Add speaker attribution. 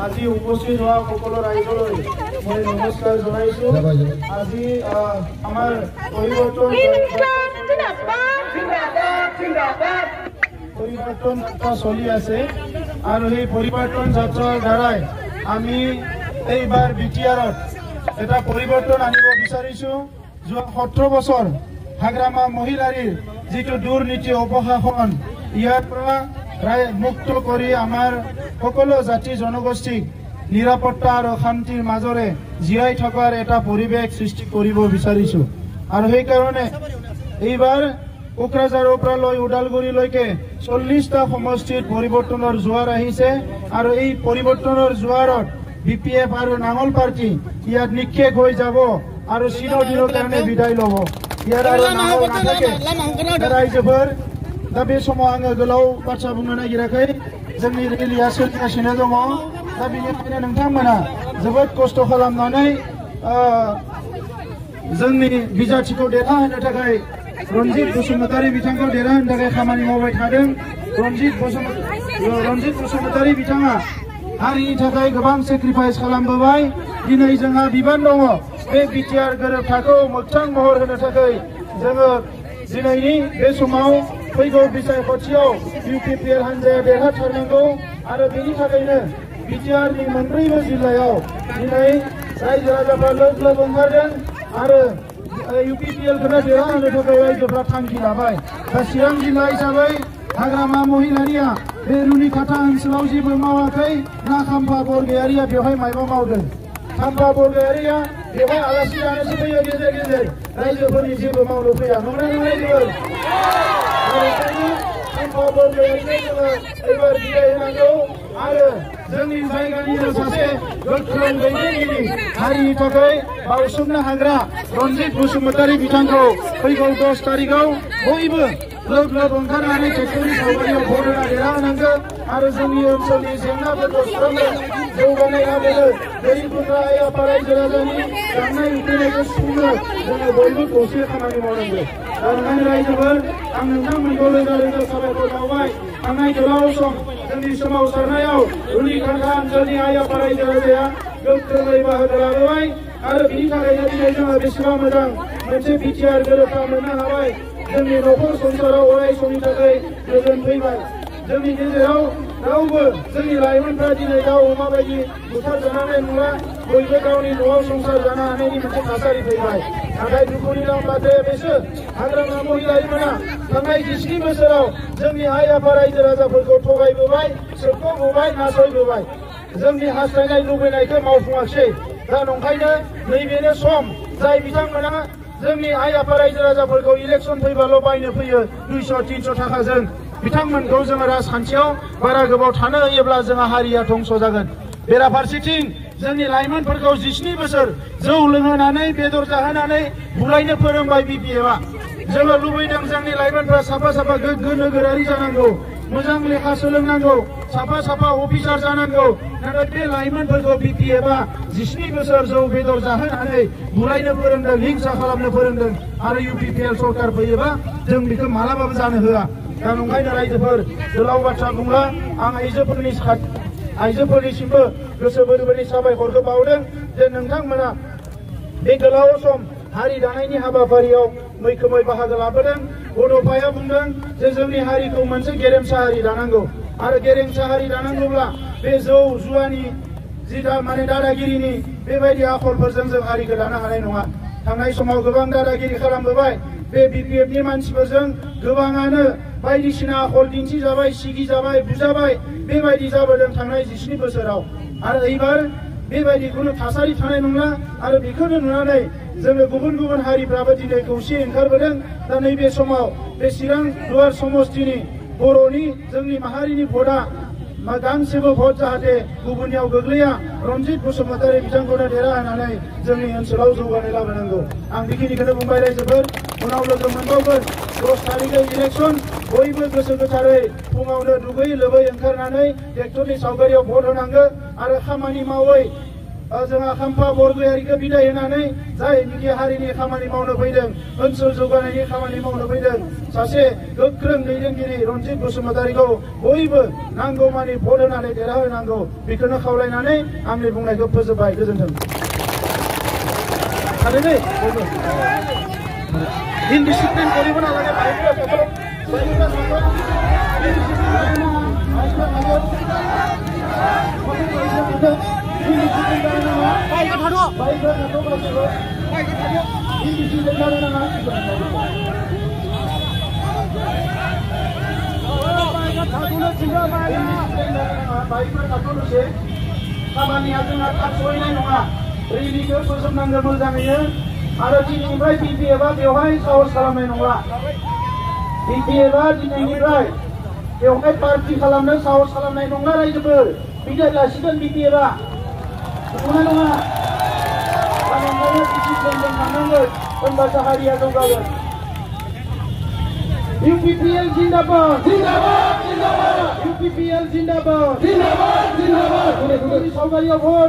Speaker 1: আজি উপস্থিত হওয়া সকল রাইজলৈ মই নমস্কাৰ জনাইছো। আজি আমাৰ পৰিৱৰ্তন চলি আছে আৰু এই পৰিৱৰ্তন যাত্ৰাৰ দ্বাৰাই আমি এইবাৰ বিটিআৰত এটা পৰিৱৰ্তন আনিব বিচাৰিছো। যোৱা 17 বছৰ হাগ্ৰামা মহিলাৰীৰ যিটো দুৰ্নীতি অপশাসন ইয়াৰ পৰা মুক্ত কৰি আমাৰ সকলো জাতি জনগোষ্ঠীক নিৰাপত্তা আৰু শান্তিৰ মাজৰে জীয়াই থকাৰ এটা পৰিৱেশ সৃষ্টি কৰিব বিচাৰিছো। আৰু সেইকাৰণে এইবাৰ কোকৰাঝাৰৰ পৰা লৈ ওদালগুৰিলৈকে 40টা সমষ্টিত পৰিৱৰ্তনৰ জোৱাৰ আহিছে আৰু এই পৰিৱৰ্তনৰ জোৱাৰত বিপিএফ আৰু নাঙল পাৰ্টি ইয়াত নিক্ষেপ হৈ যাব আৰু চিৰদিনৰ কাৰণে বিদায় ল'ব। ইয়াৰ আৰু নাথাকে ৰাইজোফोৰ। दा बे समाव आङो गोलाव बाथ्रा बुंनो नागिराखै। जोंनि रेलिया सोलिगासिनो दङ। दा बेनिखायनो नोंथांमोना जोबोद खस्थ' खालामनानै जोंनि बिजाथिखौ देरहाहोनो थाखाय रनजित बसुमतारी बिथांखौ देरहाहोनो थाखाय खामानि मावबाय थादों। रनजित बसुमतारी बिथाङा हारिनि थाखाय गोबां सेक्रिफाइस खालामबोबाय। दिनै जोंहा बिबान दङ बे बिटिआर गोरोबथाखौ मोगथां महर होनो थाखाय जोङो दिनैनि बे समाव फैगौ बिसायख'थियाव इउपिपिएल हान्जाया देरहाथारनांगौ आरो बेनि थाखायनो बिटिआरनि मोनब्रैबो जिल्लायाव दिनै रायजो राजाफ्रा लोब लोब ओंखारदों आरो इउपिपिएलखौनो देरहाहोनो थाखाय रायजोफ्रा थांखि लाबाय। दा चिरां जिल्ला हिसाबै हाग्रामा महिलारिया बे रुनिखाथा ओनसोलाव जेबो मावाखै ना खाम्फा बरगयारिया बेवहाय मायबा मावदों। खाम्फा बरगयारिया बेवहाय आलासि जानोसो फैयो गेजेर गेजेर, रायजोफोरनि जेबो मावनो फैया। नंगौना नङा रायजोफोर? खाम्फा बरगयारिनो जोङो एबार बिदाय होनांगौ आरो जोंनि जायगानिनो सासे गोख्रों दैदेनगिरि हारिनि थाखाय बाउसोमनो हाग्रा रनजित बसुमतारी बिथांखौ फैगौ 10 तारिखआव बयबो लोब लोब ओंखारनानै ट्रेक्टरनि सावगारियाव भट होना देरहाहोनांगोन आरो जोंनि ओनसोलनि जेंनाफोरखौ सुस्रांनो जौगानाय लाबोनो गोरिब गुन्द्रा आइ आफा रायजो राजानि गांनाय उखैनायखौ सुफुंनो जोङो बयबो खौसे खामानि मावनांगोन। दा ओंखायनो रायजोफोर आं नोंथांमोनखौ रोजा रोजा साबायखर बावबाय। थांनाय गोलाव सम जोंनि सोमावसारनायाव रुनिखाथा ओनसोलनि आइ आफा रायजो राजाया गोख्रोङै बाहागो लाबोबाय आरो बिनि थाखायनो दिनै जोङो बेसेबां मोजां मोनसे बिटिआर गोरोबथा मोननो हाबाय। जोंनि न'खर संसाराव अराय समनि थाखाय गोजोन फैबाय। जोंनि गेजेराव रावबो जोंनि लाइमोनफ्रा दिनै दाउ अमा बायदि बुथारजानानै नङा, बयबो गावनि न'आव संसार जानो हानायनि मोनसे थासारि फैबाय। नाथाय दुखुनि बाथ्राया बेसो हाग्रामा महिलारिमोना थांनाय 17 बोसोराव जोंनि आइ आफा रायजो राजाफोरखौ थगायबोबाय, सोबख'बोबाय, नासयबोबाय। जोंनि हास्थायनाय लुबैनायखौ मावफुङाखिसै। दा नंखायनो नैबेनो सम जाय बिथांमोना जोंनि आइ आफा रायजो राजाफोरखौ इलेक्सन फैबाल' बायनो फैयो 200-300 थाखाजों, बिथांमोनखौ जोङो राजखान्थियाव बारा गोबाव थानो होयोब्ला जोंहा हारिया धंस जागोन। बेराफारसेथिं जोंनि लाइमोनफोरखौ 17 बोसोर जौ लोंहोनानै बेदर जाहोनानै बुलायनो फोरोंबाय बिपिएफआ। जोङो लुबैदों जोंनि लाइमोनफ्रा साफा साफा गोग्गो नोगोरारि जानांगौ, मोजां लेखा सोलोंनांगौ, साफा साफा अफिसार जानांगौ। नाथाय बे लाइमोनफोरखौ बिपिएफआ 17 बोसोर जौ बेदर जाहोनानै बुलायनो फोरोंदों, हिंसा खालामनो फोरोंदों आरो इउपिपिएल सरकार फैयोबा जों बेखौ मालाबाबो जानो होआ। दा नंखायनो रायजोफोर गोलाव बाथ्रा बुंला आं आइजोफोरनिसिमबो गोसो गोरबोनि साबायखरखौ बावदों जे नोंथांमोना बे गोलाव सम हारि दानायनि हाबाफारियाव मैखोमै बाहागो लाबोदों। बड'फाया बुंदों जे जोंनि हारिखौ मोनसे गेरेमसा हारि दानांगौ आरो गेरेमसा हारि दानांगौब्ला बे जौ जुवानि जि दादागिरिनि बेबायदि आखलफोरजों जों हारिखौ दानो हानाय नङा। थांनाय समाव गोबां दादागिरि खालामबोबाय। बे बिपिएफनि मानसिफोरजों गोबाङानो बायदिसिना आखल दिन्थिजाबाय, सिगिजाबाय, बुजाबाय, बेबायदि जाबोदों थांनाय 17 बोसोराव। आरो एबार बेबायदि खुनु थासारि थानाय नंला। आरो बेखौनो नुनानै जोङो गुबुन गुबुन हारिफ्राबो दिनै खौसेयै ओंखारबोदों। दा नैबे समाव बे चिरां दुवार समस्तिनि बर'नि जोंनि माहारिनि भटआ गांसेबो भट जाहाथे गुबुननियाव गोग्लैया, रन्जित बसुमतारी बिथांखौनो देरहाहोनानै जोंनि ओनसोलाव जौगानाय लाबोनांगौ। आं बेखिनिखौनो बुंबाय रायजोफोर। उनाव लोगो मोनबावगोन। 10 तारिखै इलेक्सन, बयबो गोसो गोथारै फुङावनो दुगै लोबै ओंखारनानै ट्रेक्टरनि सावगारियाव भट होनांगौ आरो खामानि मावै जोंहा खाम्फा बरगयारिखौ बिदाय होनानै जायनिखि हारिनि खामानि मावनो फैदों, ओनसोल जौगानायनि खामानि मावनो फैदों, सासे गोख्रों दैदेनगिरि रन्जित बसुमतारीखौ बयबो नांगौमानि भट होनानै देरहाहोनांगौ। बेखौनो खावलायनानै आंनि बुंनायखौ फोजोबबाय। गोजोन्थों। इनडिसिप्लिन करिब नालागे बाइकफ्रा थाथों। खामानिया जोंहा थाब सहैनाय नङा। रेलिखौ फोजोबनांगौ मोजाङैनो। आरो दिनैनिफ्राय बिपिएफआ बेवहाय साहस खालामनाय नंला। बिपिएफआ दिनैनिफ्राय बेवहाय पार्टि खालामनो साहस खालामनाय नंला रायजोफोर। बिदाय लासिगोन बिपिएफआ। नंगौना नङा? नोंथाङा डिसिप्लिनजों थांनांगोन, होनबासो हारिया जौगागोन। UPPL जिंदाबाद, जिंदाबाद, जिंदाबाद। UPPL जिंदाबाद, जिंदाबाद, जिंदाबाद। सावगारियाव भट।